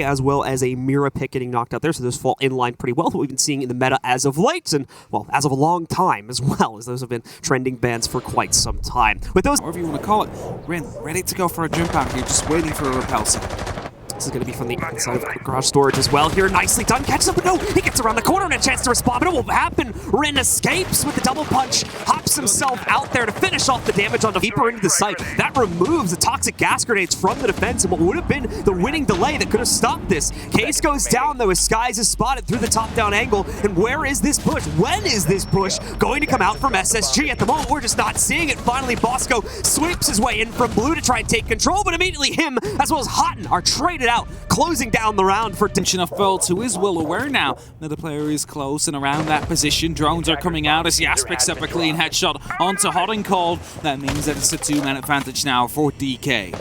as well as a Mira pick getting knocked out there, so those fall in line pretty well, what we've been seeing in the meta as of late, and, well, as of a long time as well, as those have been trending bans for quite some time. With those, however you want to call it, Rin ready to go for a jump out here, just waiting for a repulsor. This is going to be from the inside of garage storage as well here. Nicely done. Catches up, but no, he gets around the corner and a chance to respond, but it won't happen. Rin escapes with the double punch, hops himself out there to finish off the damage on the deeper into the site. That removes the toxic gas grenades from the defense and what would have been the winning delay that could have stopped this. Case goes down though as Skies is spotted through the top-down angle. And where is this push? When is this push going to come out from SSG? At the moment, we're just not seeing it. Finally, Bosco sweeps his way in from blue to try and take control, but immediately him as well as Houghton are traded out, closing down the round for attention of Fultz, who is well aware now that the player is close and around that position. Drones are coming out as Yas picks up a clean headshot onto Hot and Cold. That means that it's a 2-man advantage now for DK.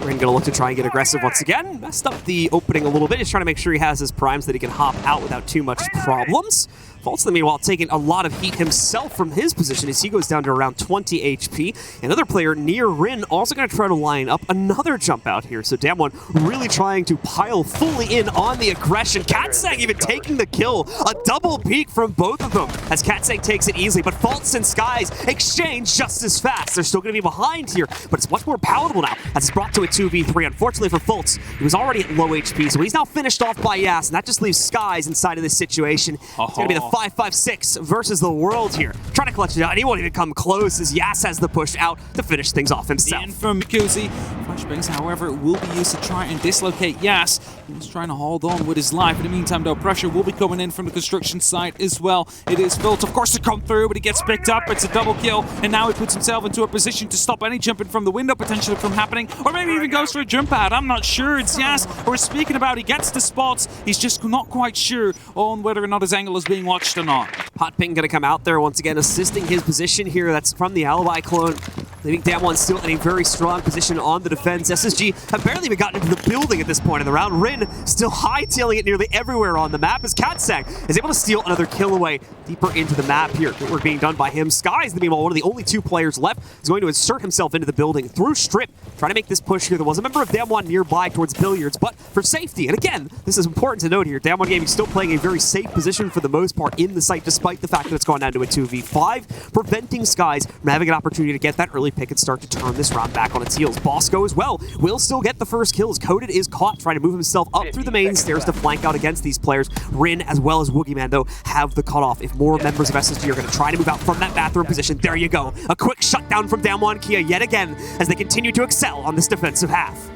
Rin gonna look to try and get aggressive once again. Messed up the opening a little bit, just trying to make sure he has his primes so that he can hop out without too much problems. Fultz, meanwhile, taking a lot of heat himself from his position as he goes down to around 20 HP. Another player near Rin also going to try to line up another jump out here. So DAMWON really trying to pile fully in on the aggression. Katsang even taking the kill. A double peek from both of them as Katsang takes it easily. But Fultz and Skies exchange just as fast. They're still going to be behind here, but it's much more palatable now as it's brought to a 2v3. Unfortunately for Fultz, he was already at low HP, so he's now finished off by Yas, and that just leaves Skies inside of this situation. It's going to be the 5-5-6 versus the world here. Trying to clutch it out, and he won't even come close as Yas has the push out to finish things off himself. In from Mikuzi. Flashbangs, however, will be used to try and dislocate Yas. He's trying to hold on with his life. In the meantime, though, pressure will be coming in from the construction site as well. It is Fultz, of course, to come through, but he gets picked up. It's a double kill, and now he puts himself into a position to stop any jumping from the window potentially from happening, or maybe even goes for a jump out. I'm not sure. It's Yas we're speaking about. He gets the spots. He's just not quite sure on whether or not his angle is being watched or not. Hot Ping going to come out there once again, assisting his position here. That's from the Alibi clone. Leaving DAMWON still in a very strong position on the defense. SSG have barely even gotten into the building at this point in the round. Rin still hightailing it nearly everywhere on the map as Katsang is able to steal another kill away deeper into the map here. Good work being done by him. Skies, meanwhile, one of the only two players left, is going to insert himself into the building through Strip, trying to make this push here. There was a member of DAMWON nearby towards Billiards, but for safety. And again, this is important to note here. DAMWON Gaming still playing a very safe position for the most part in the site, despite the fact that it's gone down to a 2v5, preventing Skies from having an opportunity to get that early pick and start to turn this round back on its heels. Bosco as well will still get the first kills. Coded is caught trying to move himself up through the main stairs to flank out against these players. Rin as well as Woogieman, though, have the cutoff. If more members of SSG are going to try to move out from that bathroom position, there you go. A quick shutdown from DAMWON Kia yet again as they continue to excel on this defensive half.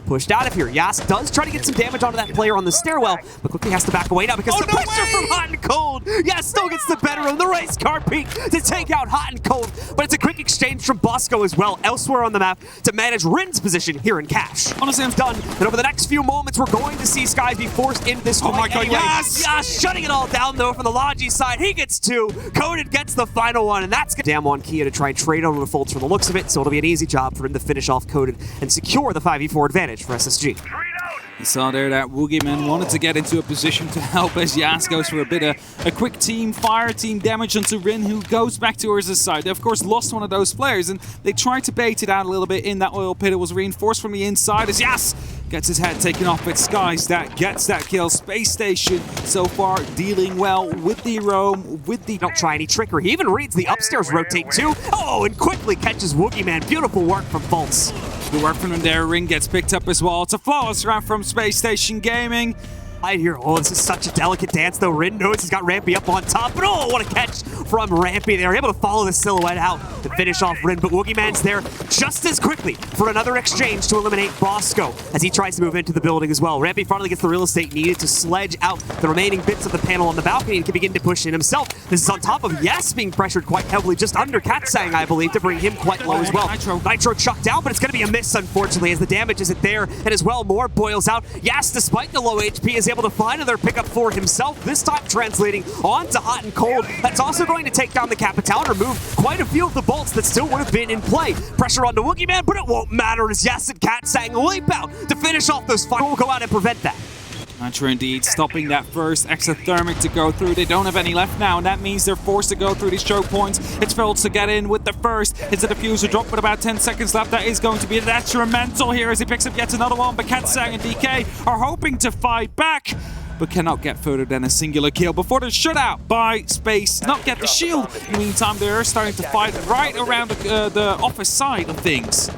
Pushed out of here. Yas does try to get some damage onto that player on the stairwell, but quickly has to back away now because the pressure from Hot and Cold. Yas still gets the better of the race car peak to take out Hot and Cold, but it's a quick exchange from Bosco as well elsewhere on the map to manage Rin's position here in Cash. Honestly, I'm done, and over the next few moments, we're going to see Skies be forced into this fight. Oh my god, anyway. Yas! Yas shutting it all down though from the Logi side. He gets two. Coded gets the final one, and that's DAMWON Kia to try and trade on the Fultz from the looks of it, so it'll be an easy job for him to finish off Coded and secure the 5v4 advantage for SSG. You saw there that Woogieman wanted to get into a position to help as Yas goes for a bit of a quick team fire, team damage onto Rin, who goes back towards his side. They, of course, lost one of those players, and they tried to bait it out a little bit in that oil pit. It was reinforced from the inside as Yas gets his head taken off. It's Skies that gets that kill. Spacestation so far dealing well with the roam, with the... Don't try any trickery. He even reads the upstairs rotate too. Oh, and quickly catches Woogieman. Beautiful work from Fultz. The work from him there. Ring gets picked up as well. It's a flawless round from Spacestation Gaming. I hear, oh, this is such a delicate dance, though. Rin knows he's got Rampy up on top, but oh, what a catch from Rampy. They were able to follow the silhouette out to finish off Rin, but Woogieman's there just as quickly for another exchange to eliminate Bosco as he tries to move into the building as well. Rampy finally gets the real estate needed to sledge out the remaining bits of the panel on the balcony and can begin to push in himself. This is on top of Yas being pressured quite heavily, just under Katsang, I believe, to bring him quite low as well. Nitro chucked down, but it's going to be a miss, unfortunately, as the damage isn't there, and as well, more boils out. Yas, despite the low HP, is able to find another pickup for himself, this time translating onto Hot and Cold. That's also going to take down the Capital and remove quite a few of the bolts that still would have been in play. Pressure onto Woogieman, but it won't matter as Yas and Katsang leap out to finish off those fights. We'll go out and prevent that. Nitro indeed stopping that first exothermic to go through. They don't have any left now, and that means they're forced to go through these choke points. It's Phil's to get in with the first. It's a diffuser drop with about 10 seconds left. That is going to be detrimental here as he picks up yet another one. But Katsang and DK are hoping to fight back, but cannot get further than a singular kill before they're shut out by Space. Not get the shield. In the meantime, they're starting to fight right around the office side of things.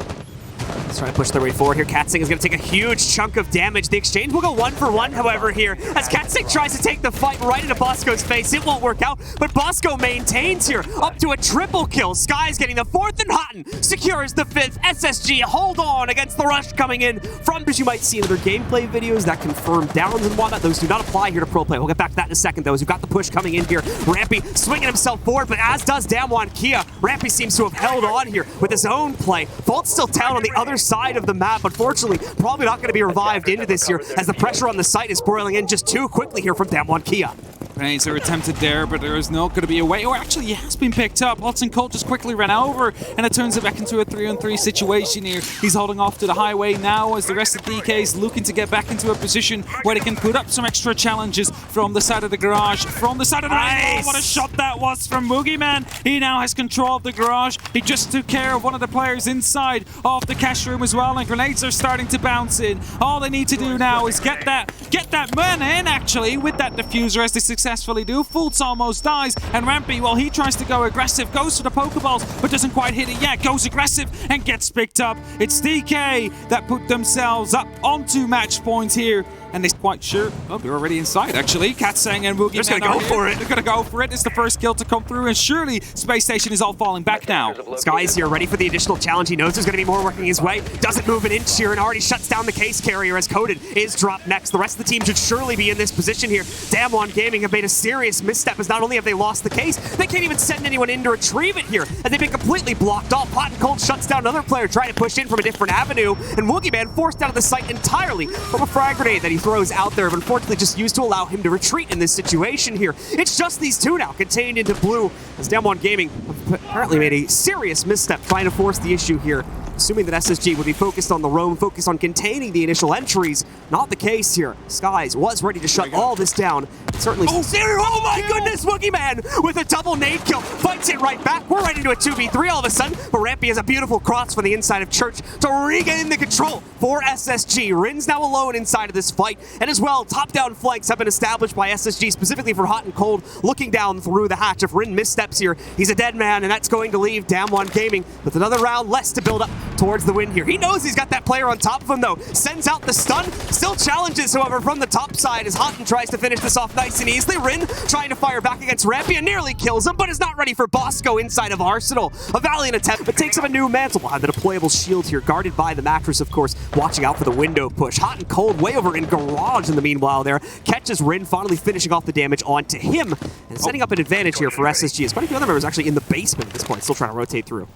Let's try to push their way forward here. Katsang is going to take a huge chunk of damage. The exchange will go 1-for-1, however, here. As Katsang tries to take the fight right into Bosco's face. It won't work out, but Bosco maintains here. Up to a triple kill. Sky's getting the fourth, and Hotton secures the fifth. SSG hold on against the rush coming in from, as you might see in other gameplay videos that confirm downs and whatnot. Those do not apply here to pro play. We'll get back to that in a second, though, as we've got the push coming in here. Rampy swinging himself forward, but as does DAMWON Kia. Rampy seems to have held on here with his own play. Volt's still down on the other side of the map. Unfortunately, probably not going to be revived into this here as the pressure on the site is boiling in just too quickly here from DAMWON Kia. Grenades are attempted there, but there is not going to be a way. Or actually, he has been picked up. Hudson Colt just quickly ran over, and it turns it back into a 3-on-3 situation here. He's holding off to the highway now as the rest of DK is looking to get back into a position where they can put up some extra challenges from the side of the garage. From the side of the nice. Oh, what a shot that was from Boogeyman. He now has control of the garage. He just took care of one of the players inside of the cash room as well, and grenades are starting to bounce in. All they need to do now is get that man in, actually, with that diffuser as they successfully do. Fultz almost dies, and Rampy, well, he tries to go aggressive, goes for the Pokeballs, but doesn't quite hit it yet. Goes aggressive and gets picked up. It's DK that put themselves up onto match point here, and they're quite sure. Oh, they're already inside, actually. Katsang and Woogie. They're going to go for it. They're going to go for it. It's the first kill to come through, and surely Space Station is all falling back now. Sky's here, ready for the additional challenge. He knows there's going to be more working his way. Doesn't move an inch here and already shuts down the case carrier as Coded is dropped next. The rest of the team should surely be in this position here. DAMWON Gaming have made a serious misstep as not only have they lost the case, they can't even send anyone in to retrieve it here as they've been completely blocked off. Hot and Cold shuts down another player trying to push in from a different avenue, and Woogie Man forced out of the site entirely from a frag grenade that he throws out there, but unfortunately just used to allow him to retreat in this situation here. It's just these two now contained into blue as DAMWON Gaming have apparently made a serious misstep trying to force the issue here. Assuming that SSG would be focused on the roam, focused on containing the initial entries. Not the case here. Skies was ready to shut all this down. Certainly. Oh my goodness, Woogie Man with a double nade kill. Fights it right back. We're right into a 2v3 all of a sudden. But Rampy has a beautiful cross from the inside of Church to regain the control for SSG. Rin's now alone inside of this fight. And as well, top-down flanks have been established by SSG, specifically for Hot and Cold, looking down through the hatch. If Rin missteps here, he's a dead man, and that's going to leave DAMWON Gaming with another round less to build up towards the win here. He knows he's got that player on top of him, though. Sends out the stun. Still challenges, however, from the top side as Hotton tries to finish this off nice and easily. Rin trying to fire back against Rampy and nearly kills him, but is not ready for Bosco inside of Arsenal. A valiant attempt, but takes him a new mantle behind the deployable shield here, guarded by the mattress, of course, watching out for the window push. Hot and Cold way over in Garage in the meanwhile there. Catches Rin, finally finishing off the damage onto him, and setting up an advantage here for SSG. As quite a few other members actually in the basement at this point, still trying to rotate through.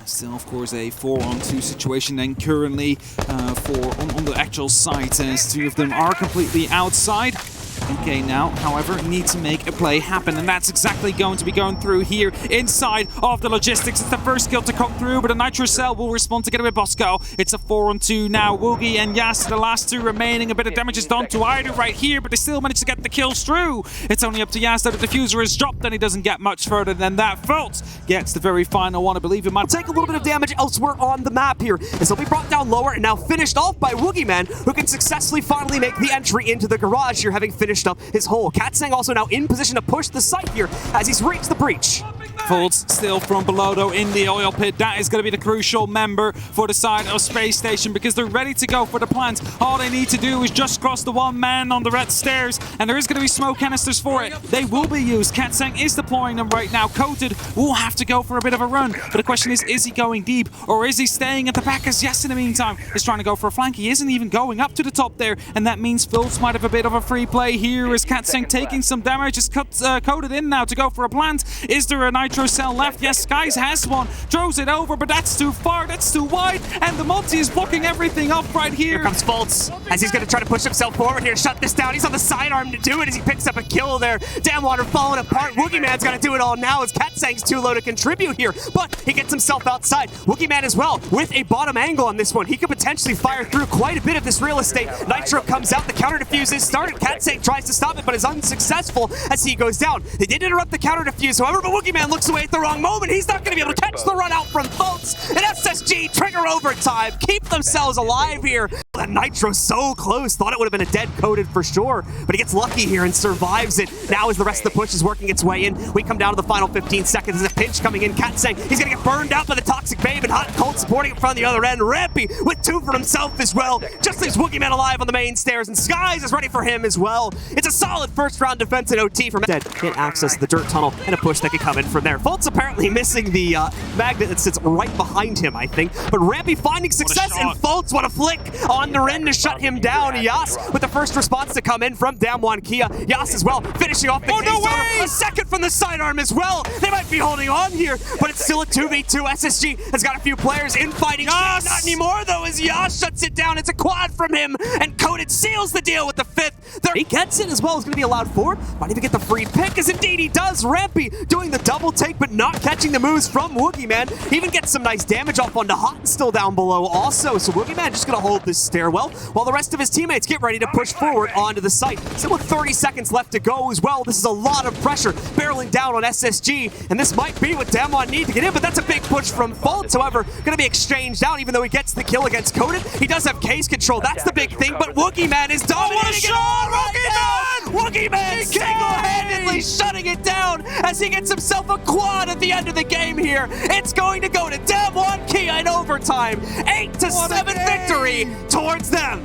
Still, of course, a 4-on-2 situation then currently on the actual site, as two of them are completely outside. DK now, however, need to make a play happen, and that's exactly going to be going through here inside of the logistics. It's the first kill to come through, but a Nitro Cell will respond together with Bosco. It's a 4-on-2 now. Woogie and Yas, the last two remaining. A bit of damage is done to either right here, but they still manage to get the kills through. It's only up to Yas that the diffuser is dropped, and he doesn't get much further than that. Fultz gets the very final one. I believe it might take a little bit of damage elsewhere on the map here, as he'll be brought down lower and now finished off by Woogie Man, who can successfully finally make the entry into the garage here, having finished up his hole. Katsang also now in position to push the site here as he's reached the breach. Fultz still from below, though, in the oil pit. That is going to be the crucial member for the side of Space Station, because they're ready to go for the plants. All they need to do is just cross the one man on the red stairs, and there is going to be smoke canisters for it. They will be used. Katsang is deploying them right now. Coated will have to go for a bit of a run, but the question is he going deep, or is he staying at the back? As Yes, in the meantime, is trying to go for a flank. He isn't even going up to the top there, and that means Fultz might have a bit of a free play here, as Katsang taking some damage. Is Coated in now to go for a plant. Is there a Nitro cell left. Yes, Skies has one. Throws it over, but that's too far. That's too wide. And the multi is blocking everything up right here. Here comes Fultz as he's going to try to push himself forward here. Shut this down. He's on the sidearm to do it as he picks up a kill there. DAMWON are falling apart. Woogieman's got to do it all now as Katsang's too low to contribute here. But he gets himself outside. Woogieman as well with a bottom angle on this one. He could potentially fire through quite a bit of this real estate. Nitro comes out. The counter defuse is started. Katsang tries to stop it, but is unsuccessful as he goes down. They did interrupt the counter defuse, however, but Woogieman looks away at the wrong moment. He's not going to be able to catch the run out from Fultz. And SSG trigger overtime. Keep themselves alive here. That Nitro so close. Thought it would have been a dead coated for sure, but he gets lucky here and survives it. Now as the rest of the push is working its way in, we come down to the final 15 seconds. There's a pinch coming in. Katsang, he's going to get burned out by the Toxic Babe, and Hot and Cold supporting him from the other end. Rampy with 2 for himself as well. Just leaves Woogieman alive on the main stairs, and Skies is ready for him as well. It's a solid first round defense in OT from Dead. Can't access the dirt tunnel, and a push that could come in from there. Fultz apparently missing the magnet that sits right behind him, I think. But Rampy finding success, and Fultz, what a flick on the Ren to shut him down. Yas with the first response to come in from DAMWON Kia. Yas as well, finishing off the case. No way! A second from the sidearm as well. They might be holding on here, but it's still a 2v2. SSG has got a few players in fighting. Yas! Not anymore though, as Yas shuts it down. It's a quad from him, and Coded seals the deal with the 5th. He gets it as well. Is going to be allowed forward. Might even get the free pick, as indeed he does. Rampy doing the double take, but not catching the moves from Woogieman. Even gets some nice damage off onto Hot and still down below also. So Woogieman just going to hold this stairwell while the rest of his teammates get ready to push forward onto the site. Still with 30 seconds left to go as well. This is a lot of pressure barreling down on SSG, and this might be what DAMWON need to get in, but that's a big push from Fultz. However, going to be exchanged out, even though he gets the kill against Coded. He does have case control. That's the big thing, but Woogieman is dominating it all right now. Woogieman single-handedly shutting it down as he gets himself a quad at the end of the game here. It's going to go to DWG in overtime. 8-7 victory towards them.